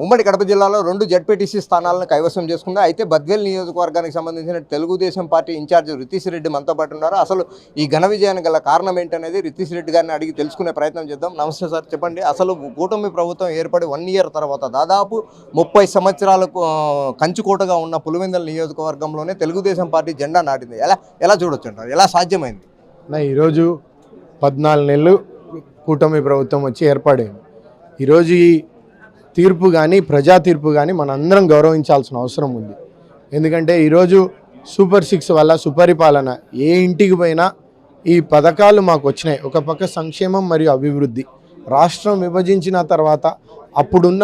ఉమ్మడి కడప జిల్లాలో 2 జెడ్పీటీసీ స్థానాలను కైవసం చేసుకుంది. అయితే బద్వేల్ నియోజకవర్గానికి సంబంధించిన తెలుగుదేశం పార్టీ ఇన్ఛార్జ్ రితీష్ రెడ్డి మనతో పాటు ఉన్నారు. అసలు ఈ ఘన విజయానికి గల కారణం ఏంటనేది రితీష్ రెడ్డి గారిని అడిగి తెలుసుకునే ప్రయత్నం చేద్దాం. నమస్తే సార్, చెప్పండి. అసలు కూటమి ప్రభుత్వం ఏర్పడి 1 ఇయర్ తర్వాత దాదాపు 30 సంవత్సరాలకు కంచుకోటగా ఉన్న పులివెందుల నియోజకవర్గంలోనే తెలుగుదేశం పార్టీ జెండా నాటింది. ఎలా చూడొచ్చు అంటారు? ఎలా సాధ్యమైంది? ఈరోజు 14 నెలలు కూటమి ప్రభుత్వం వచ్చి ఏర్పడింది. ఈరోజు ఈ తీర్పు కానీ ప్రజా తీర్పు కానీ మనందరం గౌరవించాల్సిన అవసరం ఉంది. ఎందుకంటే ఈరోజు సూపర్ 6 వల్ల సుపరిపాలన ఏ ఇంటికి పోయినా ఈ పథకాలు మాకు వచ్చినాయి. ఒక పక్క సంక్షేమం మరియు అభివృద్ధి. రాష్ట్రం విభజించిన తర్వాత అప్పుడున్న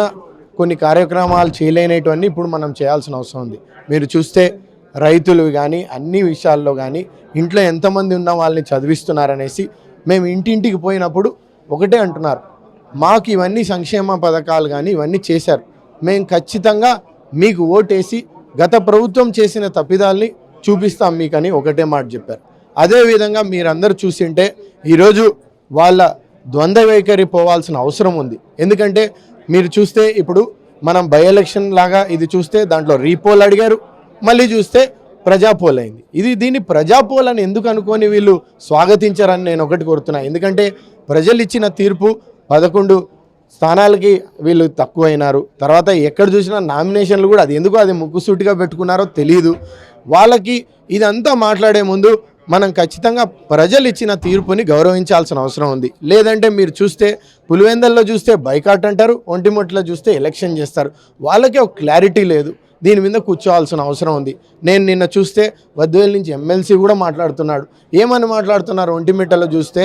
కొన్ని కార్యక్రమాలు చేయలేనటువంటి ఇప్పుడు మనం చేయాల్సిన అవసరం ఉంది. మీరు చూస్తే రైతులు కానీ అన్ని విషయాల్లో కానీ ఇంట్లో ఎంతమంది ఉన్న వాళ్ళని చదివిస్తున్నారనేసి మేము ఇంటింటికి పోయినప్పుడు ఒకటే అంటున్నారు, మాకు ఇవన్నీ సంక్షేమ పథకాలు కానీ ఇవన్నీ చేశారు, మేము ఖచ్చితంగా మీకు ఓటేసి గత ప్రభుత్వం చేసిన తప్పిదాల్ని చూపిస్తాం మీకని ఒకటే మాట చెప్పారు. అదేవిధంగా మీరందరూ చూసింటే ఈరోజు వాళ్ళ ద్వంద్వ వైఖరి పోవాల్సిన అవసరం ఉంది. ఎందుకంటే మీరు చూస్తే ఇప్పుడు మనం బై ఎలక్షన్ లాగా ఇది చూస్తే దాంట్లో రీపోల్ అడిగారు, మళ్ళీ చూస్తే ప్రజాపోల్ అయింది. దీన్ని ప్రజాపోల్ అని ఎందుకు అనుకొని వీళ్ళు స్వాగతించారని నేను ఒకటి కోరుతున్నా. ఎందుకంటే ప్రజలు ఇచ్చిన తీర్పు 11 స్థానాలకి వీళ్ళు తక్కువైనారు. తర్వాత ఎక్కడ చూసినా నామినేషన్లు కూడా అది ముక్కుసూటిగా పెట్టుకున్నారో తెలియదు వాళ్ళకి. ఇదంతా మాట్లాడే ముందు మనం ఖచ్చితంగా ప్రజలు ఇచ్చిన తీర్పుని గౌరవించాల్సిన అవసరం ఉంది. లేదంటే మీరు చూస్తే పులివెందుల్లో చూస్తే బైకాట్ అంటారు, ఒంటిమిట్టలో చూస్తే ఎలక్షన్ చేస్తారు. వాళ్ళకి ఒక క్లారిటీ లేదు. దీని మీద కూర్చోవాల్సిన అవసరం ఉంది. నేను నిన్న చూస్తే బద్వేల్ నుంచి ఎమ్మెల్సీ కూడా మాట్లాడుతున్నాడు. ఏమని మాట్లాడుతున్నారు? ఒంటిమిట్టలో చూస్తే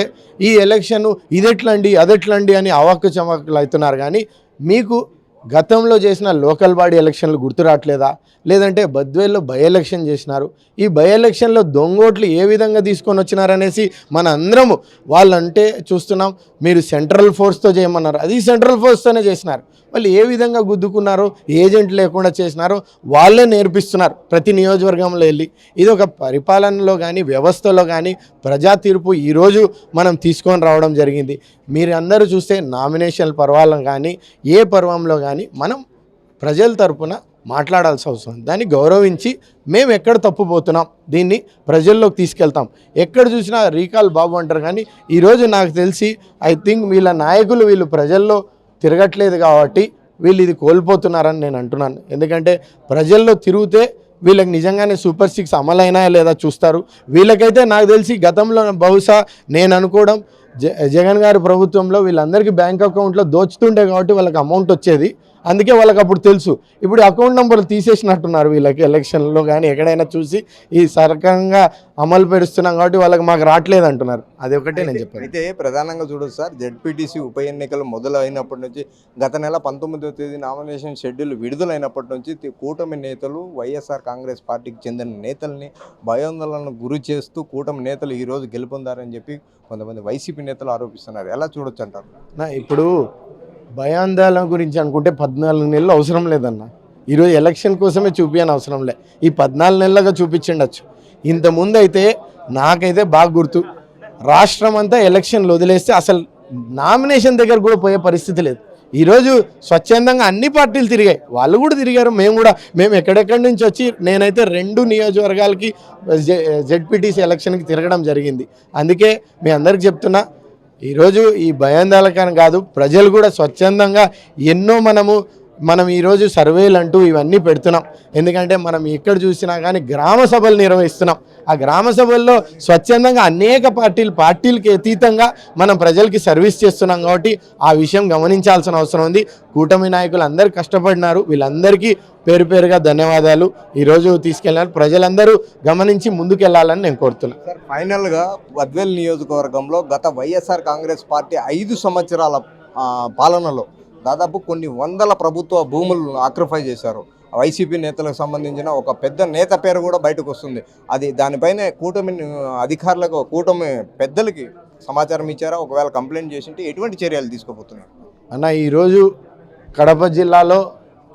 ఈ ఎలక్షన్ ఇదెట్లండి అదెట్లండి అని అవాక్కు చవాకులు అవుతున్నారు. కానీ మీకు గతంలో చేసిన లోకల్ బాడీ ఎలక్షన్లు గుర్తు రావట్లేదా? లేదంటే బద్వేల్లో బై ఎలక్షన్ చేసినారు. ఈ బై ఎలక్షన్లో దొంగోట్లు ఏ విధంగా తీసుకొని వచ్చినారనేసి మన అందరము వాళ్ళంటే చూస్తున్నాం. మీరు సెంట్రల్ ఫోర్స్తో చేయమన్నారు, అది సెంట్రల్ ఫోర్స్తోనే చేసినారు. వాళ్ళు ఏ విధంగా గుద్దుకున్నారో, ఏజెంట్ లేకుండా చేసినారో వాళ్ళే నేర్పిస్తున్నారు ప్రతి నియోజకవర్గంలో వెళ్ళి. ఇది ఒక పరిపాలనలో కానీ వ్యవస్థలో కానీ ప్రజా తీర్పు ఈరోజు మనం తీసుకొని రావడం జరిగింది. మీరు అందరూ చూస్తే నామినేషన్ పర్వాలను కానీ ఏ పర్వంలో కానీ మనం ప్రజల తరపున మాట్లాడాల్సిన అవసరం. దాన్ని గౌరవించి మేము ఎక్కడ తప్పుపోతున్నాం దీన్ని ప్రజల్లోకి తీసుకెళ్తాం. ఎక్కడ చూసినా రీకాల్ బాబు అంటారు. కానీ ఈరోజు నాకు తెలిసి ఐ థింక్ వీళ్ళ నాయకులు వీళ్ళు ప్రజల్లో తిరగట్లేదు కాబట్టి వీళ్ళు ఇది కోల్పోతున్నారని నేను అంటున్నాను. ఎందుకంటే ప్రజల్లో తిరిగితే వీళ్ళకి నిజంగానే సూపర్ 6 అమలైనా లేదా చూస్తారు. వీళ్ళకైతే నాకు తెలిసి గతంలో బహుశా నేను అనుకోవడం జగన్ గారి ప్రభుత్వంలో వీళ్ళందరికీ బ్యాంక్ అకౌంట్లో దోచుతుండే కాబట్టి వాళ్ళకి అమౌంట్ వచ్చేది. అందుకే వాళ్ళకి అప్పుడు తెలుసు. ఇప్పుడు అకౌంట్ నెంబర్లు తీసేసినట్టున్నారు వీళ్ళకి. ఎలక్షన్లో కానీ ఎక్కడైనా చూసి ఈ సరకంగా అమలు పెరుస్తున్నాం కాబట్టి వాళ్ళకి మాకు రావట్లేదు అంటున్నారు. అది ఒకటే నేను చెప్పాను. అయితే ప్రధానంగా చూడొచ్చు సార్, జెడ్పీటీసీ ఉప ఎన్నికలు మొదలైనప్పటి నుంచి గత నెల 19వ తేదీ నామినేషన్ షెడ్యూల్ విడుదలైనప్పటి నుంచి కూటమి నేతలు వైఎస్ఆర్ కాంగ్రెస్ పార్టీకి చెందిన నేతల్ని భయాందోళనకు గురి చేస్తూ కూటమి నేతలు ఈరోజు గెలుపొందారని చెప్పి కొంతమంది వైసీపీ నేతలు ఆరోపిస్తున్నారు. ఎలా చూడొచ్చు అంటారు? ఇప్పుడు భయాందోళన గురించి అనుకుంటే 14 నెలలు అవసరం లేదన్న. ఈరోజు ఎలక్షన్ కోసమే చూపించని అవసరం లే. ఈ 14 నెలలుగా చూపించండొచ్చు. ఇంతకుముందు అయితే నాకైతే బాగా గుర్తు, రాష్ట్రం అంతా ఎలక్షన్లు వదిలేస్తే అసలు నామినేషన్ దగ్గర కూడా పోయే పరిస్థితి లేదు. ఈరోజు స్వచ్ఛందంగా అన్ని పార్టీలు తిరిగాయి, వాళ్ళు కూడా తిరిగారు, మేము ఎక్కడెక్కడి నుంచి వచ్చి నేనైతే 2 నియోజకవర్గాలకి జెడ్పీటీసీ ఎలక్షన్కి తిరగడం జరిగింది. అందుకే మీ అందరికి చెప్తున్నా, ఈరోజు ఈ భయాందోళన కాదు, ప్రజలు కూడా స్వచ్ఛందంగా ఎన్నో మనం ఈరోజు సర్వేలు అంటూ ఇవన్నీ పెడుతున్నాం. ఎందుకంటే మనం ఎక్కడ చూసినా కానీ గ్రామ సభలు నిర్వహిస్తున్నాం. ఆ గ్రామ సభల్లో స్వచ్ఛందంగా అనేక పార్టీలకి అతీతంగా మనం ప్రజలకి సర్వీస్ చేస్తున్నాం. కాబట్టి ఆ విషయం గమనించాల్సిన అవసరం ఉంది. కూటమి నాయకులు అందరూ కష్టపడినారు, వీళ్ళందరికీ పేరు పేరుగా ధన్యవాదాలు. ఈరోజు తీసుకెళ్ళినారు, ప్రజలందరూ గమనించి ముందుకెళ్లాలని నేను కోరుతున్నాను. సార్, ఫైనల్గా బద్వేల్ నియోజకవర్గంలో గత వైఎస్ఆర్ కాంగ్రెస్ పార్టీ 5 సంవత్సరాల పాలనలో దాదాపు కొన్ని వందల ప్రభుత్వ భూములను ఆక్యుపై చేశారు. వైసీపీ నేతలకు సంబంధించిన ఒక పెద్ద నేత పేరు కూడా బయటకు వస్తుంది. దానిపైన కూటమి అధికారులకు, కూటమి పెద్దలకి సమాచారం ఇచ్చారా? ఒకవేళ కంప్లైంట్ చేసింటే ఎటువంటి చర్యలు తీసుకోబోతున్నారు అన్న? ఈరోజు కడప జిల్లాలో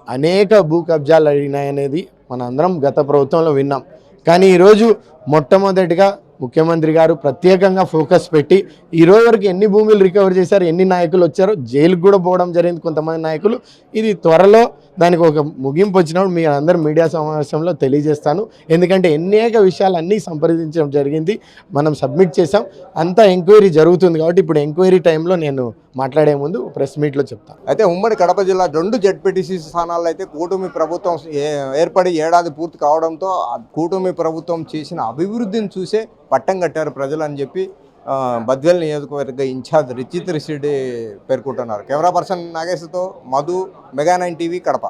అనేక భూ కబ్జాలు అయినాయనేది మన అందరం గత ప్రభుత్వంలో విన్నాం. కానీ ఈరోజు మొట్టమొదటిగా ముఖ్యమంత్రి గారు ప్రత్యేకంగా ఫోకస్ పెట్టి ఈ రోజు వరకు ఎన్ని భూములు రికవర్ చేశారు, ఎన్ని నాయకులు వచ్చారో, జైలుకు కూడా పోవడం జరిగింది కొంతమంది నాయకులు. ఇది త్వరలో దానికి ఒక ముగింపు వచ్చినప్పుడు మీ అందరూ మీడియా సమావేశంలో తెలియజేస్తాను. ఎందుకంటే అనేక విషయాలు అన్నీ సంప్రదించడం జరిగింది, మనం సబ్మిట్ చేసాం, అంతా ఎంక్వైరీ జరుగుతుంది. కాబట్టి ఇప్పుడు ఎంక్వైరీ టైంలో నేను మాట్లాడే ముందు ప్రెస్ మీట్లో చెప్తాను. అయితే ఉమ్మడి కడప జిల్లా 2 జెడ్పీటీసీ స్థానాల్లో అయితే కూటమి ప్రభుత్వం ఏర్పడి ఏడాది పూర్తి కావడంతో ఆ కూటమి ప్రభుత్వం చేసిన అభివృద్ధిని చూసే పట్టం కట్టారు ప్రజలు అని చెప్పి బద్వేల్ నియోజకవర్గ ఇన్ఛార్జ్ రిచిత్ రెడ్డి పేర్కొంటున్నారు. కెమెరా పర్సన్ నాగేశ్తో మధు, మెగా 9 టీవీ, కడప.